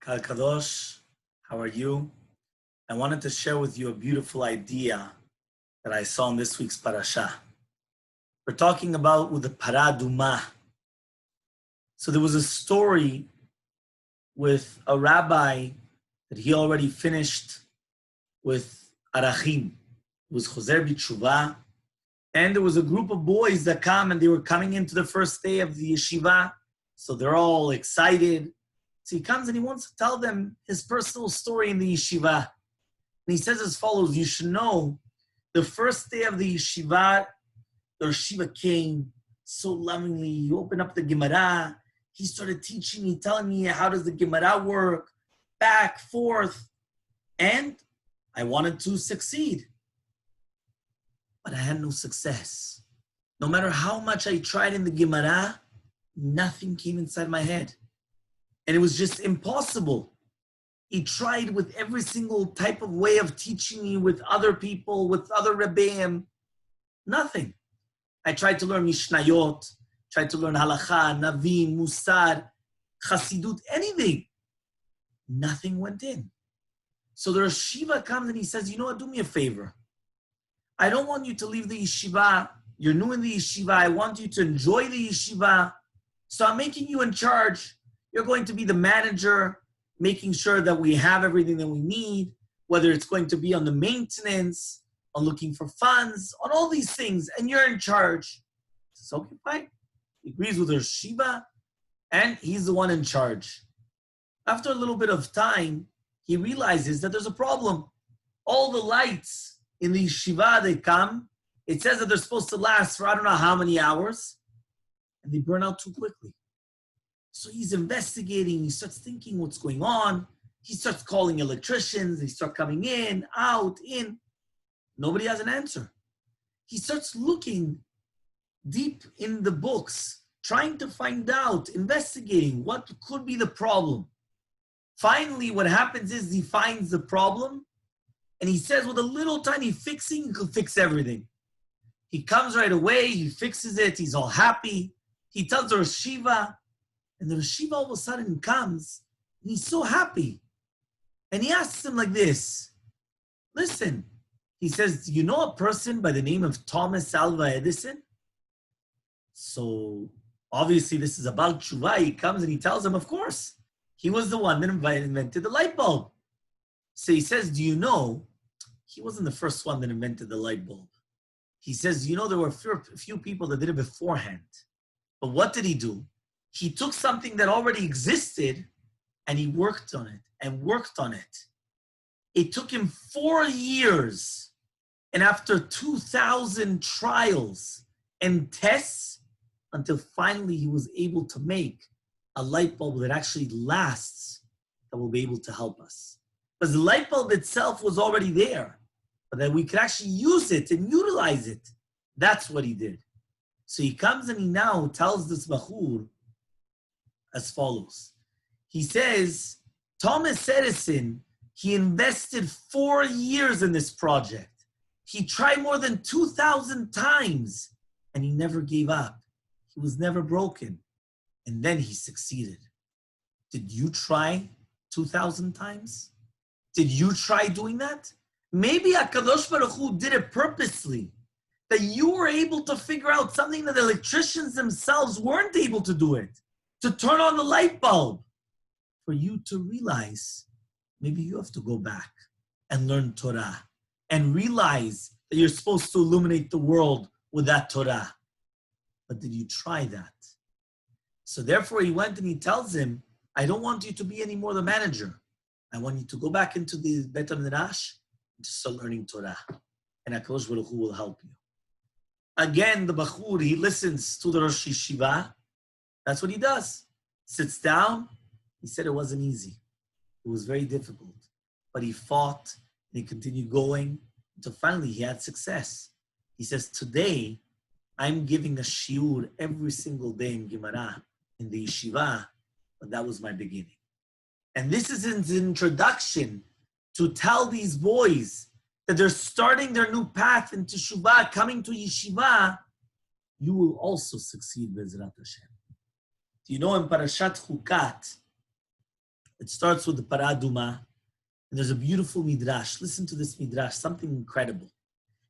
Kal Kadosh, how are you? I wanted to share with you a beautiful idea that I saw in this week's Parashat. We're talking about with the Aduma. So there was a story with a rabbi that he already finished with Arachim. It was Choser B'Tshuva. And there was a group of boys that come and they were coming into the first day of the yeshiva. So they're all excited. So he comes and he wants to tell them his personal story in the yeshiva. And he says as follows: you should know, the first day of the yeshiva came so lovingly. He opened up the Gemara. He started teaching me, telling me how does the Gemara work, back, forth. And I wanted to succeed. But I had no success. No matter how much I tried in the Gemara, nothing came inside my head. And it was just impossible. He tried with every single type of way of teaching me with other people, with other Rebbeim. Nothing. I tried to learn Mishnayot, tried to learn Halakha, Navim, Musar, Chassidut, anything. Nothing went in. So the Rosh Yeshiva comes and he says, you know what, do me a favor. I don't want you to leave the yeshiva. You're new in the yeshiva. I want you to enjoy the yeshiva. So I'm making you in charge. You're going to be the manager, making sure that we have everything that we need, whether it's going to be on the maintenance, on looking for funds, on all these things, and you're in charge. He says, okay, fine. He agrees with Rosh Yeshiva, and he's the one in charge. After a little bit of time, he realizes that there's a problem. All the lights in the yeshiva, they come. It says that they're supposed to last for I don't know how many hours, and they burn out too quickly. So he's investigating. He starts thinking what's going on. He starts calling electricians. They start coming in, out, in. Nobody has an answer. He starts looking deep in the books, trying to find out, investigating what could be the problem. Finally, what happens is he finds the problem, and he says with a little tiny fixing, he could fix everything. He comes right away, he fixes it, he's all happy. He tells the Rosh Yeshiva, and the Rosh Yeshiva all of a sudden comes, and he's so happy. And he asks him like this, listen, he says, do you know a person by the name of Thomas Alva Edison? So obviously this is about tshuva. He comes and he tells him, of course, he was the one that invented the light bulb. So he says, do you know, he wasn't the first one that invented the light bulb. He says, you know, there were a few people that did it beforehand. But what did he do? He took something that already existed and he worked on it and worked on it. It took him 4 years. And after 2,000 trials and tests, until finally he was able to make a light bulb that actually lasts, that will be able to help us. Because the light bulb itself was already there, but that we could actually use it and utilize it. That's what he did. So he comes and he now tells this Bachur as follows. He says, Thomas Edison, he invested 4 years in this project. He tried more than 2,000 times and he never gave up. He was never broken. And then he succeeded. Did you try 2,000 times? Did you try doing that? Maybe HaKadosh Baruch Hu did it purposely, that you were able to figure out something that the electricians themselves weren't able to do it, to turn on the light bulb, for you to realize maybe you have to go back and learn Torah and realize that you're supposed to illuminate the world with that Torah. But did you try that? So therefore he went and he tells him, I don't want you to be any more the manager. I want you to go back into the Bet HaMidrash and to start learning Torah. And HaKadosh Baruch Hu will help you. Again, the Bachur, he listens to the Rosh Yeshiva. That's what he does. Sits down. He said it wasn't easy. It was very difficult. But he fought and he continued going until finally he had success. He says, today, I'm giving a shiur every single day in Gemara, in the yeshiva, but that was my beginning. And this is his introduction to tell these boys that they're starting their new path in teshuvah, coming to yeshiva, you will also succeed, Bezrat Hashem. Do you know in Parashat Hukat, It starts with the Aduma, and there's a beautiful midrash. Listen to this midrash, something incredible.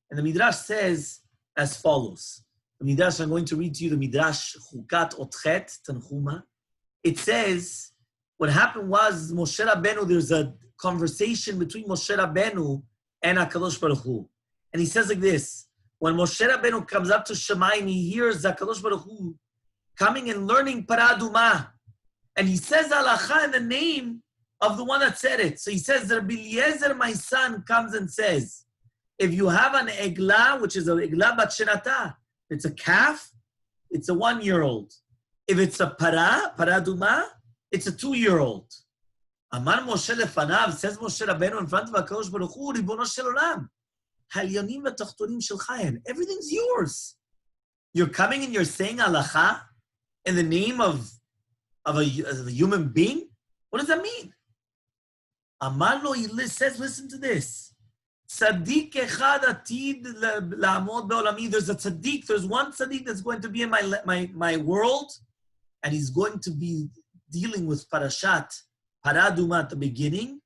And the midrash says as follows. The midrash, I'm going to read to you the midrash Hukat Otchet Tanchuma. It says, what happened was Moshe Rabbeinu, there's a conversation between Moshe Rabbeinu and HaKadosh Baruch Hu. And he says like this, when Moshe Rabbeinu comes up to Shemayim, he hears HaKadosh Baruch Hu coming and learning Paraduma. And he says halacha in the name of the one that said it. So he says, Rabbi Eliezer, my son, comes and says, if you have an egla, which is a egla bat shenata, it's a calf, it's a 1-year-old. If it's a paraduma, it's a 2-year-old. Amar Moshe lefanav, says Moshe Rabbeinu in front of HaKadosh Baruch Hu, Ribono shel olam, halyonim v'tachtonim shel chayin, everything's yours. You're coming and you're saying halacha in the name of a human being? What does that mean? Amar lo, he says, listen to this. Tzaddik echad atid la'amod be'olami. There's a tzaddik, there's one tzaddik that's going to be in my world, and he's going to be dealing with Parashat, Paraduma at the beginning.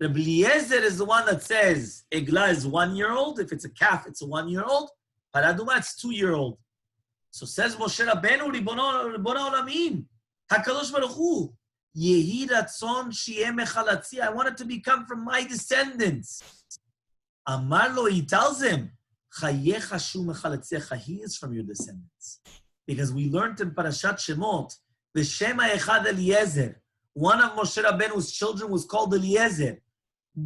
Rabbi Eliezer is the one that says, Egla is 1-year-old. If it's a calf, it's a 1-year-old. Paraduma, it's 2-year-old. So says Moshe Rabbeinu, Ribono Olamim, HaKadosh Baruch Hu, Yehi Ratzon Shiyeh Mechalatzi, I want it to become from my descendants. Amar lo, he tells him, Chayecha Shu Mechalatzecha, he is from your descendants. Because we learned in Parashat Shemot, the Shema Echad Eliezer, one of Moshe Rabbeinu's children was called Eliezer.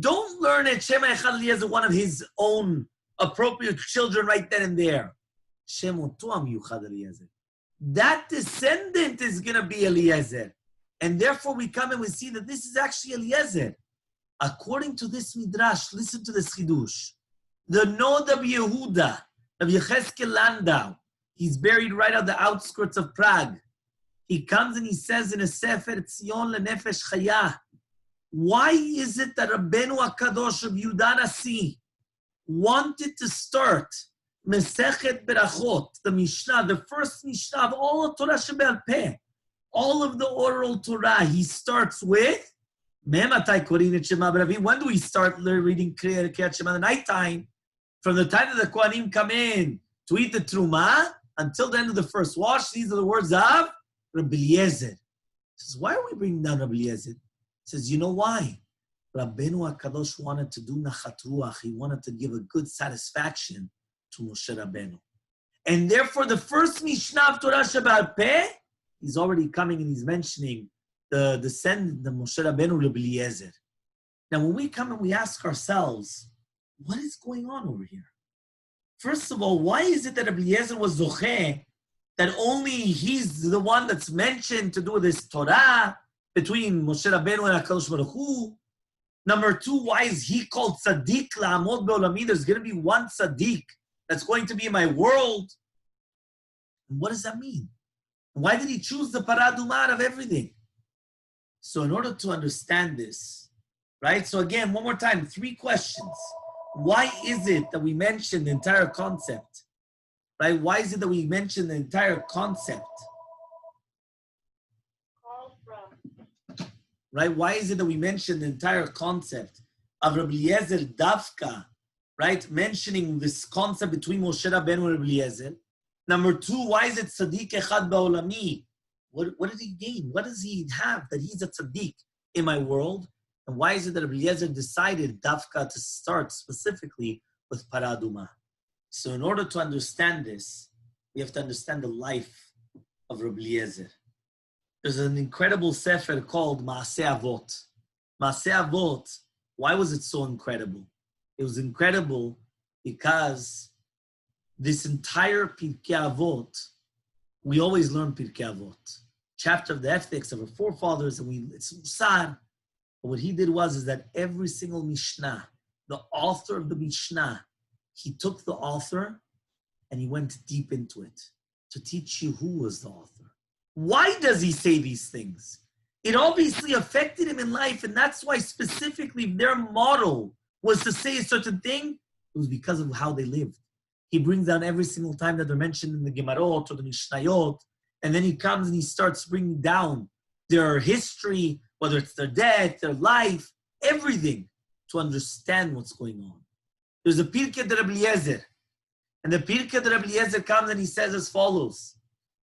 Don't learn it, Shema Echad Eliezer, one of his own appropriate children right then and there. Shemoto Yuchad Eliezer. That descendant is going to be Eliezer. And therefore we come and we see that this is actually Eliezer. According to this midrash, listen to this chidush. The Nod of Yehuda, of Yecheskel Landau, he's buried right on the outskirts of Prague. He comes and he says in a Sefer Tzion Lenefesh Chaya, why is it that Rabbeinu HaKadosh of Yehuda Nasi wanted to start Mesechet Berachot, the Mishnah, the first Mishnah of all of Torah Shebe'al Peh, all of the oral Torah, he starts with when do we start reading Kriyat Shema? The nighttime, from the time that the Kohanim come in to eat the Truma until the end of the first wash. These are the words of Rabbi Eliezer. He says, why are we bringing down Rabbi Eliezer? He says, you know why? Rabbeinu HaKadosh wanted to do Nachat Ruach. He wanted to give a good satisfaction to Moshe Rabbeinu. And therefore, the first Mishnah of Torah Shebe'al Peh, he's already coming and he's mentioning the descendant, the Moshe Rabbeinu, Rabbi Eliezer. Now, when we come and we ask ourselves, what is going on over here? First of all, why is it that Rabbi Eliezer was Zocheh, that only he's the one that's mentioned to do this Torah between Moshe Rabbeinu and HaKadosh Baruch Hu? Number two, why is he called Tzaddik La'amod Be'olami? There's going to be one Tzaddik that's going to be in my world. And what does that mean? Why did he choose the Paraduma out of everything? So in order to understand this, right? So again, one more time, 3 questions. Why is it that we mention the entire concept? Right? Why is it that we mention the entire concept? Right? Why is it that we mention the entire concept of Rabbi Eliezer Davka, right? Mentioning this concept between Moshe Rabbeinu and Rabbi Eliezer. Number 2, why is it Tzaddik Echad Ba'olami? What did he gain? What does he have that he's a tzaddik in my world? And why is it that Rabbi Eliezer decided Davka to start specifically with Paraduma? So in order to understand this, we have to understand the life of Rabbi Eliezer. There's an incredible sefer called Maaseh Avot. Maaseh Avot, why was it so incredible? It was incredible because this entire Pirkei Avot, we always learn Pirkei Avot, chapter of the ethics of our forefathers, and it's Musar. But what he did is that every single Mishnah, the author of the Mishnah, he took the author and he went deep into it to teach you who was the author. Why does he say these things? It obviously affected him in life, and that's why specifically their model was to say a certain thing. It was because of how they lived. He brings down every single time that they're mentioned in the Gemarot or the Mishnayot, and then he comes and he starts bringing down their history, whether it's their death, their life, everything, to understand what's going on. There's a Pirkei de Rabbi Eliezer, and the Pirkei de Rabbi Eliezer comes and he says as follows.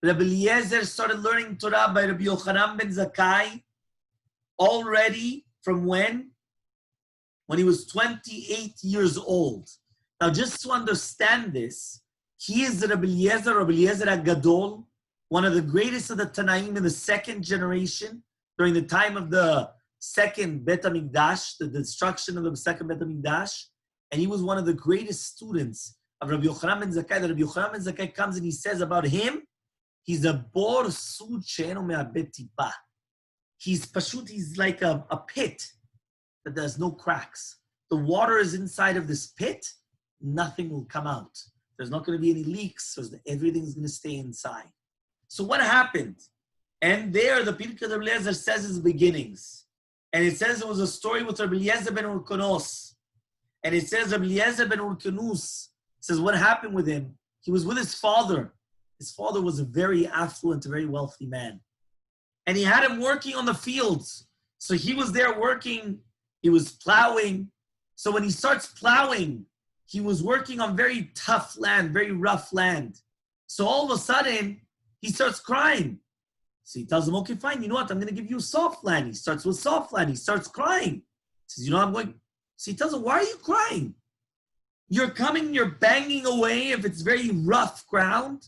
Rabbi Eliezer started learning Torah by Rabbi Yochanan ben Zakkai already from when? When he was 28 years old. Now, just to understand this, he is Rabbi Eliezer HaGadol, one of the greatest of the Tanaim in the second generation during the time of the second Bet HaMikdash, the destruction of the second Bet HaMikdash. And he was one of the greatest students of Rabbi Yochanan ben Zakkai. Rabbi Yochanan ben Zakkai comes and he says about him, he's a bor sud she'eno me'abed tipa. He's like a pit that there's no cracks. The water is inside of this pit, nothing will come out. There's not going to be any leaks, so everything's going to stay inside. So what happened? And there, the Pirkei de Rabbi Eliezer says his beginnings. And it says it was a story with Rabbi Eliezer ben Urkonos. And it says Rabbi Eliezer ben Urkonus says what happened with him. He was with his father. His father was a very affluent, very wealthy man. And he had him working on the fields. So he was there working. He was plowing. So when he starts plowing, he was working on very tough land, very rough land. So all of a sudden, he starts crying. So he tells him, okay, fine, you know what? I'm going to give you soft land. He starts with soft land. He starts crying. He says, you know, I'm going. So he tells him, why are you crying? You're coming, you're banging away if it's very rough ground.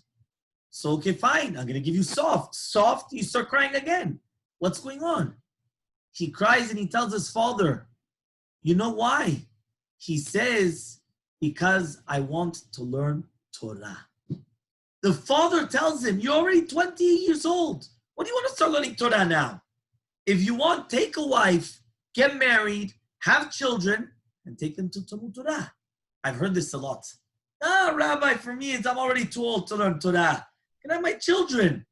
So, okay, fine. I'm going to give you soft. Soft, you start crying again. What's going on? He cries and he tells his father, you know why? He says, because I want to learn Torah. The father tells him, you're already 28 years old. What do you want to start learning Torah now? If you want, take a wife, get married, have children, and take them to Talmud Torah. I've heard this a lot. Rabbi, for me, I'm already too old to learn Torah. Can I have my children?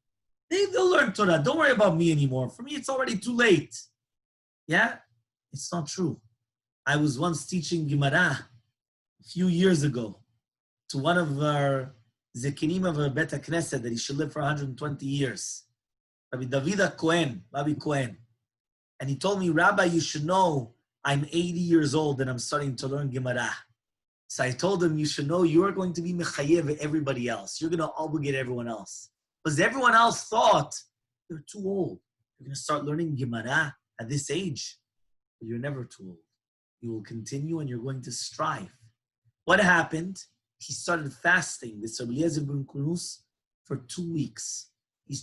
They'll learn Torah. Don't worry about me anymore. For me, it's already too late. Yeah? It's not true. I was once teaching Gemara a few years ago to one of our Zekinim of a Bet HaKnesset that he should live for 120 years. Rabbi David Cohen, Rabbi Cohen. And he told me, Rabbi, you should know I'm 80 years old and I'm starting to learn Gemara. So I told him, you should know you're going to be mechayev everybody else. You're going to obligate everyone else. Because everyone else thought, you're too old. You're going to start learning Gemara at this age. But you're never too old. You will continue and you're going to strive. What happened? He started fasting, this Rabbi Eliezer ben Kunus, for 2 weeks. He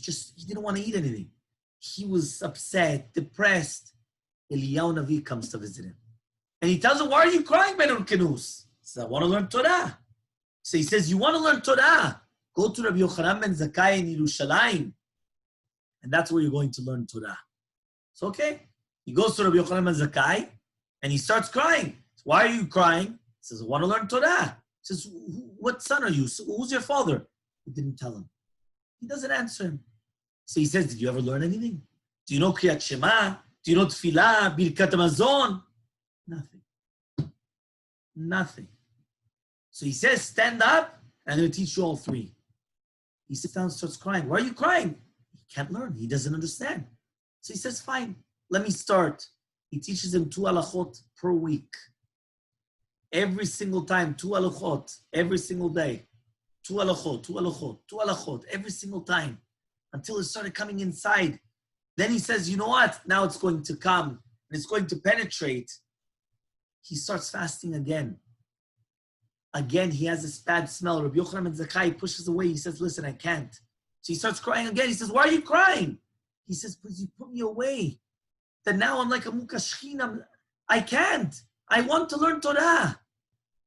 didn't want to eat anything. He was upset, depressed. Eliyahu Navi comes to visit him. And he tells him, why are you crying, Ben Kunus? He says, I want to learn Torah. So he says, you want to learn Torah? Go to Rabbi Yochanan ben Zakkai in Yerushalayim. And that's where you're going to learn Torah. So, okay. He goes to Rabbi Yochanan ben Zakkai and he starts crying. So, why are you crying? He says, I want to learn Torah. He says, what son are you? So, who's your father? He didn't tell him. He doesn't answer him. So he says, did you ever learn anything? Do you know Kriyat Shema? Do you know Tefillah? Birkat Hamazon? Nothing. Nothing. So he says, stand up, and I'm going to teach you all three. He sits down and starts crying. Why are you crying? He can't learn. He doesn't understand. So he says, fine, let me start. He teaches him 2 halachot per week. Every single time, 2 halachot, every single day. 2 halachot, 2 halachot, 2 halachot, every single time, until it started coming inside. Then he says, you know what? Now it's going to come, and it's going to penetrate. He starts fasting again. Again, he has this bad smell. Rabbi Yochanan ben Zakkai pushes away. He says, listen, I can't. So he starts crying again. He says, why are you crying? He says, because you put me away. That now I'm like a mukashchin. I can't. I want to learn Torah.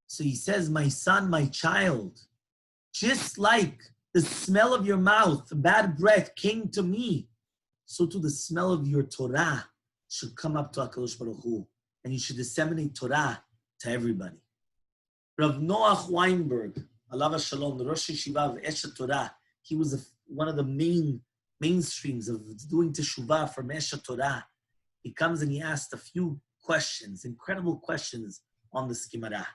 So he says, my son, my child, just like the smell of your mouth, the bad breath came to me, so too the smell of your Torah should come up to HaKadosh Baruch Hu, and you should disseminate Torah to everybody. Rav Noach Weinberg, Alav Shalom, the Rosh Yeshiva of Eshet Torah, he was one of the mainstreams of doing teshuvah from Eshet Torah. He comes and he asked a few questions, incredible questions on the Gemara.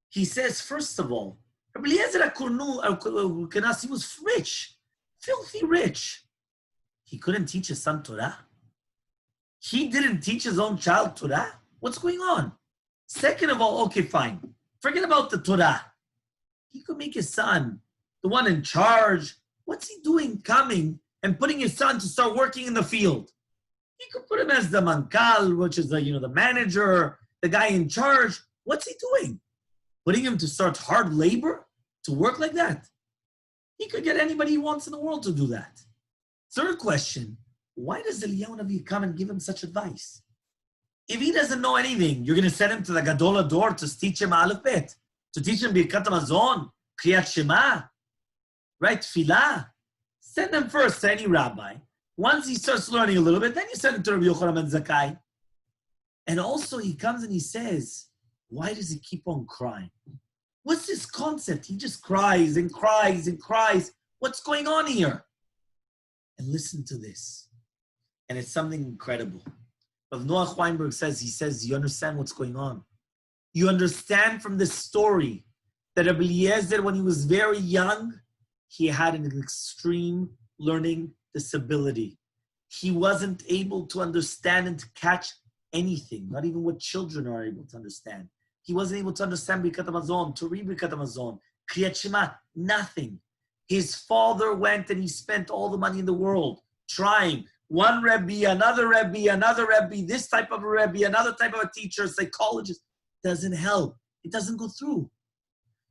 He says, first of all, Rabbi Eliezer HaKornu, he was rich, filthy rich. He couldn't teach his son Torah. He didn't teach his own child Torah? What's going on? Second of all, okay, fine. Forget about the Torah. He could make his son the one in charge. What's he doing coming and putting his son to start working in the field? He could put him as the mankal, which is the manager, the guy in charge. What's he doing? Putting him to start hard labor to work like that? He could get anybody he wants in the world to do that. Third question, why does Eliyahu Navi come and give him such advice? If he doesn't know anything, you're going to send him to the Gadol Ador to teach him Aleph Bet, to teach him Birkat Hamazon, Kriyat Shema, right? Tfilah. Send him first to any rabbi. Once he starts learning a little bit, then you send him to Rabbi Yochanan ben Zakkai. And also he comes and he says, why does he keep on crying? What's this concept? He just cries and cries and cries. What's going on here? And listen to this. And it's something incredible. But Noach Weinberg says, you understand what's going on. You understand from this story that Rabbi Eliezer, when he was very young, he had an extreme learning disability. He wasn't able to understand and to catch anything, not even what children are able to understand. He wasn't able to understand Birkat Hamazon, to read Birkat Hamazon, Kriyat Shema, nothing. His father went and he spent all the money in the world trying. One Rebbe, another Rebbe, this type of a Rebbe, another type of a teacher, psychologist. Doesn't help. It doesn't go through.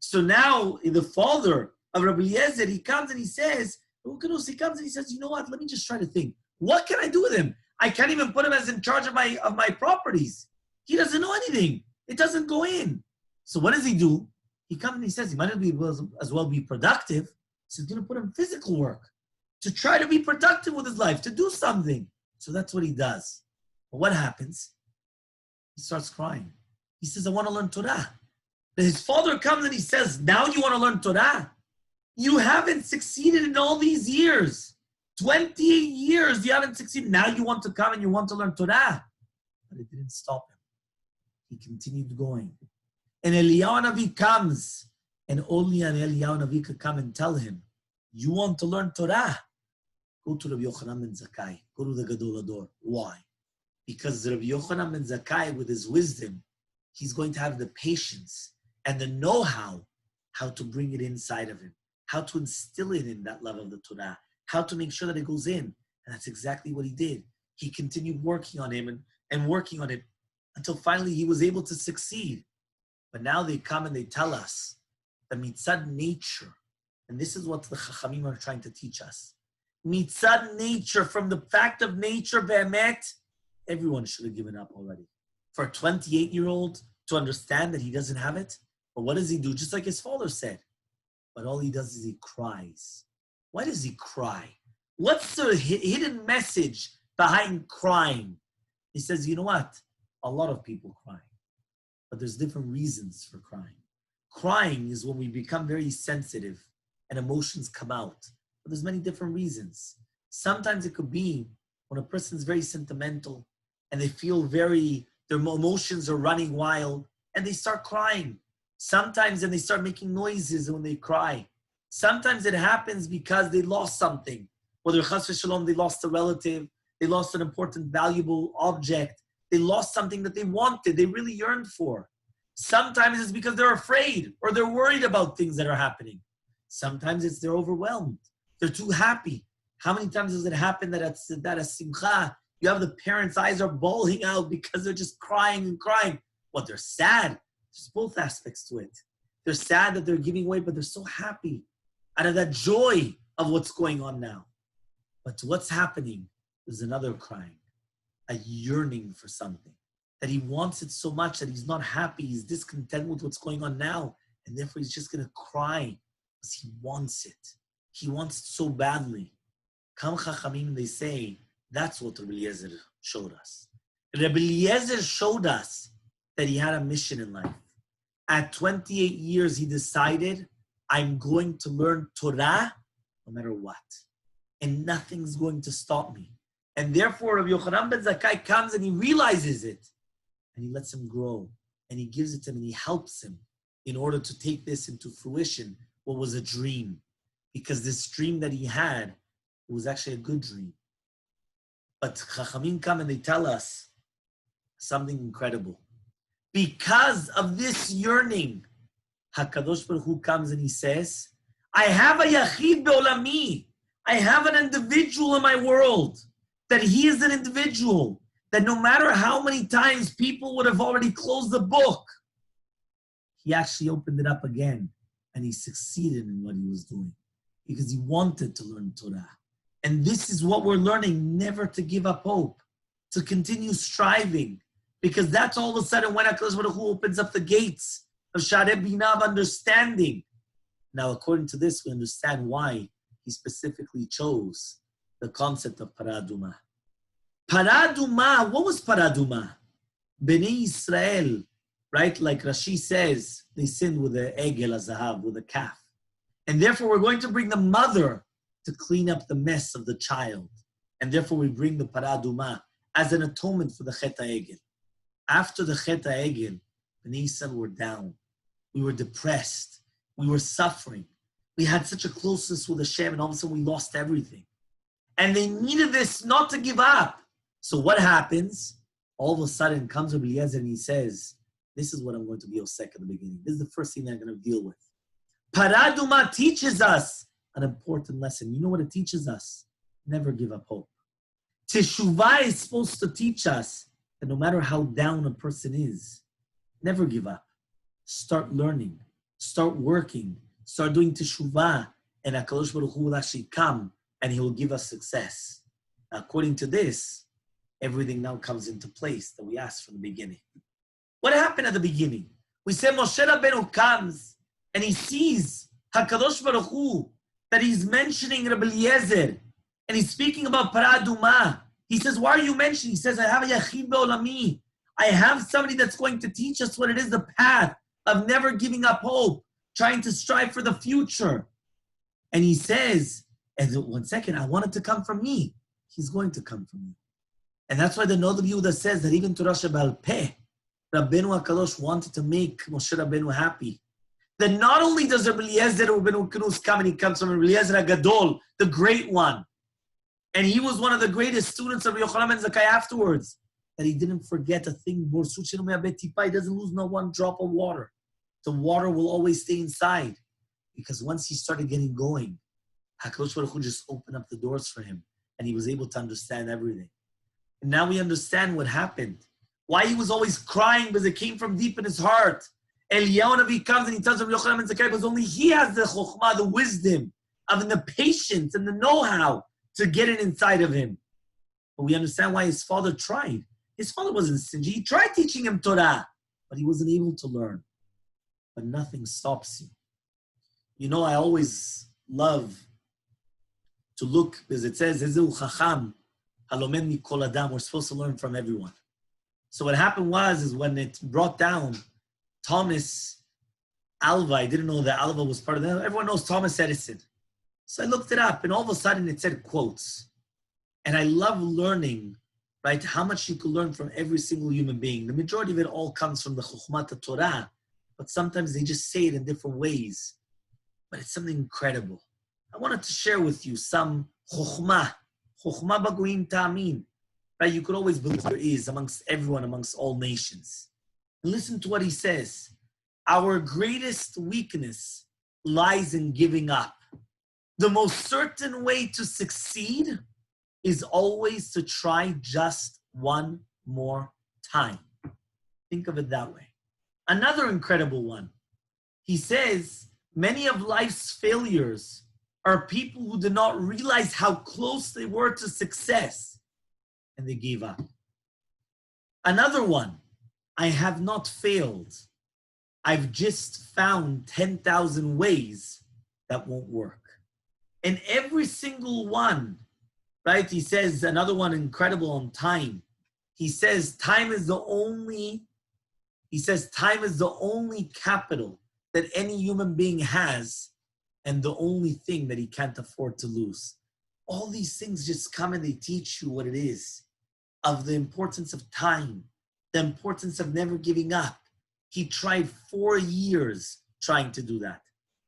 So now the father of Rabbi Eliezer, he comes and he says, you know what, let me just try to think. What can I do with him? I can't even put him as in charge of my properties. He doesn't know anything. It doesn't go in. So what does he do? He comes and he says he might as well be productive. So he's going to put him physical work to try to be productive with his life, to do something. So that's what he does. But what happens? He starts crying. He says, I want to learn Torah. But his father comes and he says, now you want to learn Torah? You haven't succeeded in all these years. 28 years you haven't succeeded. Now you want to come and you want to learn Torah. But it didn't stop him. He continued going. And Eliyahu Navi comes. And only an Eliyahu Navi could come and tell him, you want to learn Torah? Go to Rabbi Yochanan ben Zakkai. Go to the Gadol Ador. Why? Because Rabbi Yochanan ben Zakkai, with his wisdom, he's going to have the patience and the know-how how to bring it inside of him, how to instill it in that love of the Torah, how to make sure that it goes in. And that's exactly what he did. He continued working on him and working on it until finally he was able to succeed. But now they come and they tell us the mitzad nature, and this is what the Chachamim are trying to teach us. Mitzad nature, from the fact of nature, be'emet, everyone should have given up already. For a 28-year-old to understand that he doesn't have it, but what does he do? Just like his father said. But all he does is he cries. Why does he cry? What's the hidden message behind crying? He says, you know what? A lot of people cry. But there's different reasons for crying. Crying is when we become very sensitive and emotions come out. But there's many different reasons. Sometimes it could be when a person's very sentimental and they feel their emotions are running wild and they start crying. Sometimes then they start making noises when they cry. Sometimes it happens because they lost something. Whether chas v'shalom, they lost a relative, they lost an important, valuable object, they lost something that they wanted, they really yearned for. Sometimes it's because they're afraid or they're worried about things that are happening. Sometimes it's they're overwhelmed. They're too happy. How many times does it happen that at a simcha, you have the parents' eyes are bawling out because they're just crying and crying? What, they're sad? There's both aspects to it. They're sad that they're giving away, but they're so happy out of that joy of what's going on now. But to what's happening, there's another crying, a yearning for something, that he wants it so much that he's not happy, he's discontent with what's going on now, and therefore he's just going to cry because he wants it. He wants it so badly. Kam Chachamim, they say, that's what Rabbi Eliezer showed us. Rabbi Eliezer showed us that he had a mission in life. At 28 years, he decided, I'm going to learn Torah no matter what. And nothing's going to stop me. And therefore, Rabbi Yochanan ben Zakkai comes and he realizes it. And he lets him grow. And he gives it to him and he helps him in order to take this into fruition, what was a dream. Because this dream that he had, it was actually a good dream. But Chachamim come and they tell us something incredible. Because of this yearning, HaKadosh Baruch Hu comes and he says, I have a Yachid Be'olami. I have an individual in my world. That he is an individual. That no matter how many times people would have already closed the book, he actually opened it up again. And he succeeded in what he was doing. Because he wanted to learn Torah. And this is what we're learning, never to give up hope. To continue striving. Because that's all of a sudden when HaKadosh Baruch Hu opens up the gates of Sharei Binah, of understanding. Now, according to this, we understand why he specifically chose the concept of Paraduma. Paraduma, what was Paraduma? Bnei Israel, right? Like Rashi says, they sinned with the egel hazahav, with a calf. And therefore, we're going to bring the mother to clean up the mess of the child. And therefore, we bring the Paraduma as an atonement for the Chet HaEgel. After the Chet HaEgel, Bnei Israel were down. We were depressed. We were suffering. We had such a closeness with Hashem, and all of a sudden we lost everything. And they needed this not to give up. So what happens? All of a sudden comes Rabbi Eliezer and he says, this is what I'm going to be osek at the beginning. This is the first thing that I'm going to deal with. Paraduma teaches us an important lesson. You know what it teaches us? Never give up hope. Teshuvah is supposed to teach us that no matter how down a person is, never give up. Start learning. Start working. Start doing teshuvah. And HaKadosh Baruch Hu will actually come and he will give us success. According to this, everything now comes into place that we asked from the beginning. What happened at the beginning? We said Moshe Rabbeinu comes and he sees HaKadosh Baruch Hu that he's mentioning Rabbi Eliezer and he's speaking about Paraduma. He says, why are you mentioning? He says, I have a Yachid Be'olami. I have somebody that's going to teach us what it is, the path of never giving up hope, trying to strive for the future. And he says, and 1 second, I want it to come from me. He's going to come from me. And that's why the Nod of Yehuda says that even Torah Sheba'al Peh, Rabbeinu HaKadosh wanted to make Moshe Rabbeinu happy. That not only does Rabbi Eliezer Rabbeinu Knus come, and he comes from Rabbi Eliezer HaGadol, the great one, and he was one of the greatest students of Yochanan ben Zakkai afterwards, that he didn't forget a thing. He doesn't lose not one drop of water. The water will always stay inside. Because once he started getting going, HaKadosh Baruch Hu just opened up the doors for him, and he was able to understand everything. And now we understand what happened. Why he was always crying, because it came from deep in his heart. Eliyahu Navi comes and he tells him, Yochanan ben Zakkai, because only he has the chokhmah, the wisdom, and the patience and the know-how to get it inside of him. But we understand why his father tried. His father wasn't stingy. He tried teaching him Torah, but he wasn't able to learn. But nothing stops you. You know, I always love to look, because it says, Ezeu chacham, halomed mikol adam. We're supposed to learn from everyone. So what happened is when it brought down Thomas Alva, I didn't know that Alva was part of that. Everyone knows Thomas Edison. So I looked it up, and all of a sudden it said quotes. And I love learning, right, how much you can learn from every single human being. The majority of it all comes from the Chokhmat Torah, but sometimes they just say it in different ways. But it's something incredible. I wanted to share with you some Chokhmah Baguim Ta'amin. Right, you could always believe there is amongst everyone, amongst all nations. And listen to what he says. Our greatest weakness lies in giving up. The most certain way to succeed is always to try just one more time. Think of it that way. Another incredible one. He says, many of life's failures are people who did not realize how close they were to success, and they gave up. Another one, I have not failed. I've just found 10,000 ways that won't work. And every single one, right? He says, another one incredible on time. He says, time is the only capital that any human being has, and the only thing that he can't afford to lose. All these things just come and they teach you what it is, of the importance of time, the importance of never giving up. He tried 4 years trying to do that.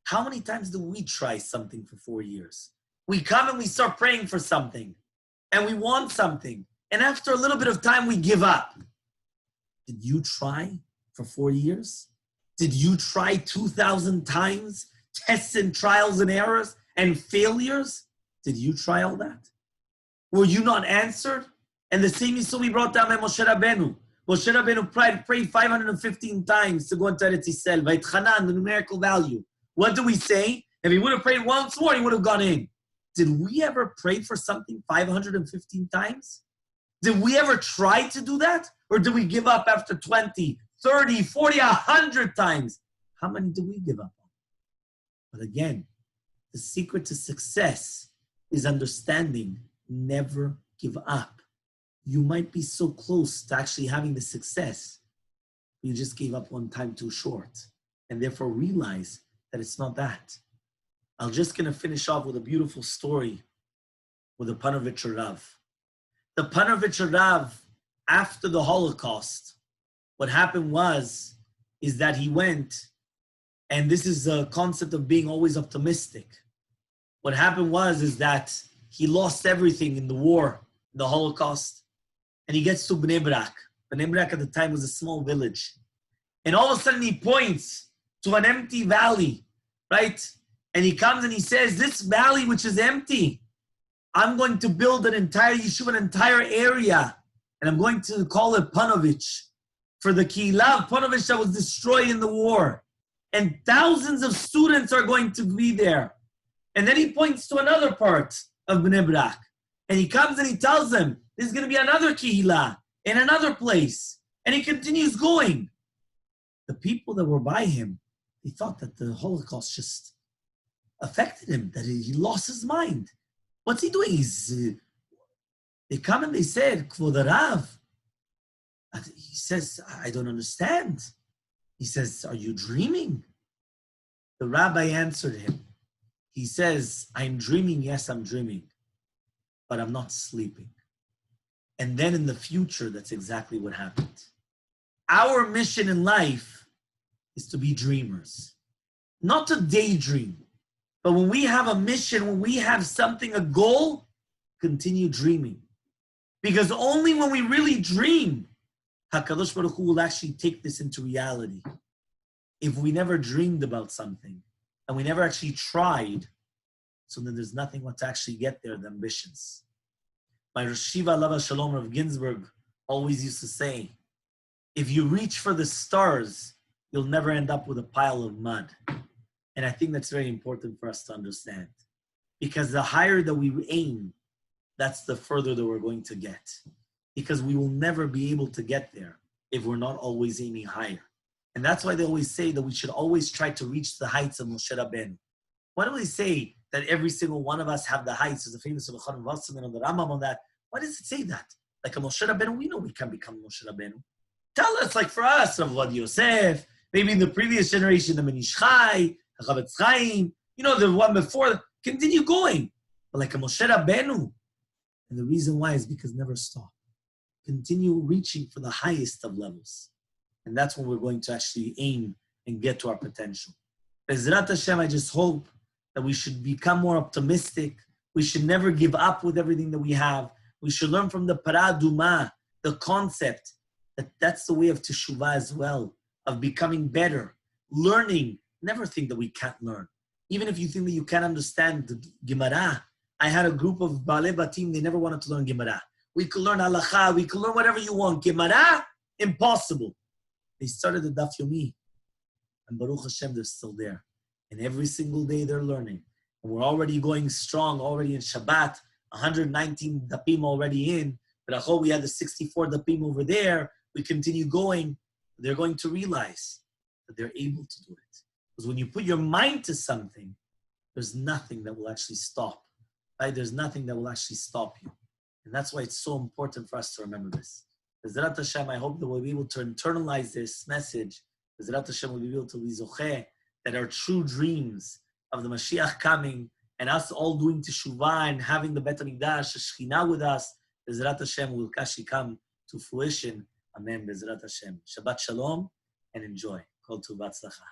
How many times do we try something for 4 years? We come and we start praying for something. and we want something. And after a little bit of time, we give up. Did you try for 4 years? Did you try 2,000 times? Tests and trials and errors and failures? Did you try all that? Were you not answered? And the same is so we brought down by Moshe Rabbeinu. Moshe Rabbeinu prayed 515 times to go into Eretz Yisrael. Vayitchanan, the numerical value. What do we say? If he would have prayed once more, he would have gone in. Did we ever pray for something 515 times? Did we ever try to do that? Or did we give up after 20, 30, 40, 100 times? How many did we give up on? But again, the secret to success is understanding never give up. You might be so close to actually having the success, but you just gave up one time too short. And therefore realize that it's not that. I'm just going to finish off with a beautiful story with the Panovich Rav. The Panovich Rav, after the Holocaust, what happened is that he went, and this is a concept of being always optimistic. What happened is that he lost everything in the war, the Holocaust, and he gets to Bnei Brak. Bnei Brak at the time was a small village. And all of a sudden he points to an empty valley, right? And he comes and he says, this valley which is empty, I'm going to build an entire yeshiva, an entire area, and I'm going to call it Panovich, for the Kehillah of Panovich that was destroyed in the war. And thousands of students are going to be there. And then he points to another part of Bnei Brak. And he comes and he tells them, there's going to be another Kehillah in another place. And he continues going. The people that were by him, they thought that the Holocaust just affected him, that he lost his mind. What's he doing? They come and they said, Kvod Rav. He says, I don't understand. He says, are you dreaming? The rabbi answered him. He says, I'm dreaming, yes, I'm dreaming, but I'm not sleeping. And then in the future, that's exactly what happened. Our mission in life is to be dreamers, not to daydream. But when we have a mission, when we have something, a goal, continue dreaming. Because only when we really dream, HaKadosh Baruch Hu will actually take this into reality. If we never dreamed about something, and we never actually tried, so then there's nothing what to actually get there, the ambitions. My Rosh Yeshiva Alava Shalom Rav Ginsburg always used to say, if you reach for the stars, you'll never end up with a pile of mud. And I think that's very important for us to understand. Because the higher that we aim, that's the further that we're going to get. Because we will never be able to get there if we're not always aiming higher. And that's why they always say that we should always try to reach the heights of Moshe Rabbeinu. Why do they say that every single one of us have the heights? There's a famous Hukat on the Rambam on that. Why does it say that? Like a Moshe Rabbeinu, we know we can become Moshe Rabbeinu. Tell us, like for us, Rav Yosef, maybe in the previous generation, the Menish Chai, Chavetz Chaim, the one before, continue going. But like a Moshe Rabbeinu, and the reason why is because never stop. Continue reaching for the highest of levels. And that's when we're going to actually aim and get to our potential. Bezrat Hashem, I just hope that we should become more optimistic. We should never give up with everything that we have. We should learn from the Aduma, the concept that that's the way of teshuvah as well, of becoming better, learning. Never think that we can't learn. Even if you think that you can't understand the Gemara. I had a group of Baalei Batim, they never wanted to learn Gemara. We could learn Halacha, we could learn whatever you want. Gemara, impossible. They started the Daf Yomi, and Baruch Hashem, they're still there. And every single day they're learning. And we're already going strong, already in Shabbat, 119 Dapim already in. But we had the 64 Dapim over there. We continue going. They're going to realize that they're able to do it. Because when you put your mind to something, there's nothing that will actually stop. Right? There's nothing that will actually stop you. And that's why it's so important for us to remember this. Bezrat Hashem, I hope that we'll be able to internalize this message. Bezrat Hashem will be able to be zocheh, that our true dreams of the Mashiach coming and us all doing teshuvah and having the Bet HaMikdash, the Shekhinah with us, Bezrat Hashem will actually come to fruition. Amen. Bezrat Hashem. Shabbat Shalom and enjoy. Kol Tov V'Atzlacha.